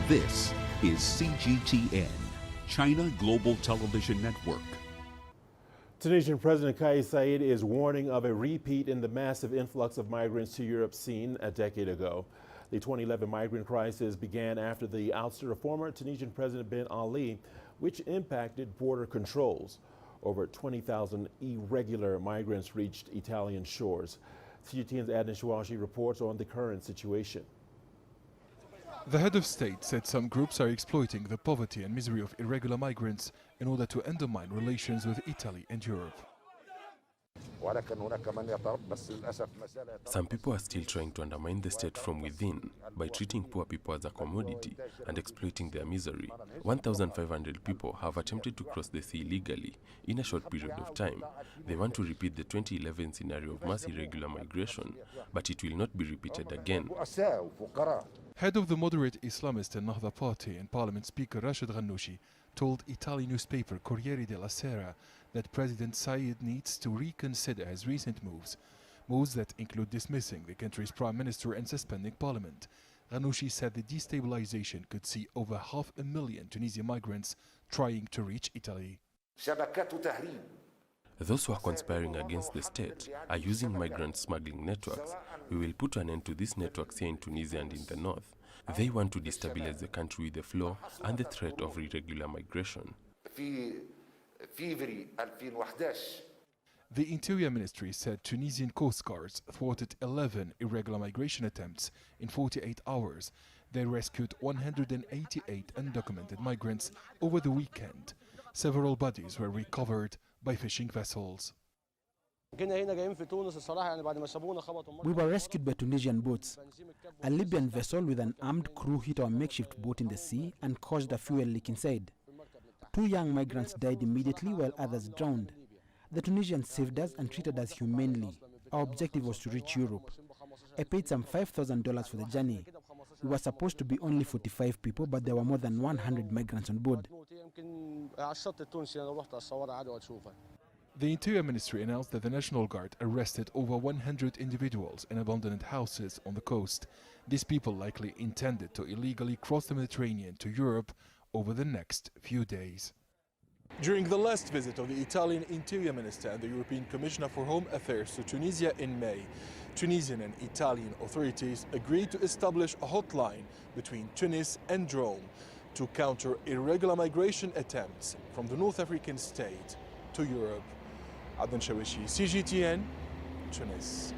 This is CGTN, China Global Television Network. Tunisian President Kais Saied is warning of a repeat in the massive influx of migrants to Europe seen a decade ago. The 2011 migrant crisis began after the ouster of former Tunisian President Ben Ali, which impacted border controls. Over 20,000 irregular migrants reached Italian shores. CGTN's Adnan Shawashi reports on the current situation. The head of state said some groups are exploiting the poverty and misery of irregular migrants in order to undermine relations with Italy and Europe. Some people are still trying to undermine the state from within by treating poor people as a commodity and exploiting their misery. 1,500 people have attempted to cross the sea illegally in a short period of time. They want to repeat the 2011 scenario of mass irregular migration, but it will not be repeated again. Head of the moderate Islamist and Nahda party and Parliament Speaker Rashid Ghannouchi told Italian newspaper Corriere della Sera that President Saied needs to reconsider his recent moves that include dismissing the country's prime minister and suspending parliament. Ghannouchi said the destabilization could see over 500,000 Tunisian migrants trying to reach Italy. Those who are conspiring against the state are using migrant smuggling networks. We will put an end to these networks here in Tunisia and in the north. They want to destabilize the country with the flow and the threat of irregular migration. The Interior Ministry said Tunisian coast guards thwarted 11 irregular migration attempts in 48 hours. They rescued 188 undocumented migrants over the weekend. Several bodies were recovered by fishing vessels. We were rescued by Tunisian boats. A Libyan vessel with an armed crew hit our makeshift boat in the sea and caused a fuel leak inside. 2 young migrants died immediately while others drowned. The Tunisians saved us and treated us humanely. Our objective was to reach Europe. I paid some $5,000 for the journey. We were supposed to be only 45 people, but there were more than 100 migrants on board. The Interior Ministry announced that the National Guard arrested over 100 individuals in abandoned houses on the coast. These people likely intended to illegally cross the Mediterranean to Europe over the next few days. During the last visit of the Italian Interior Minister and the European Commissioner for Home Affairs to Tunisia in May, Tunisian and Italian authorities agreed to establish a hotline between Tunis and Rome to counter irregular migration attempts from the North African state to Europe. Adnan Shawashi, CGTN, Tunis.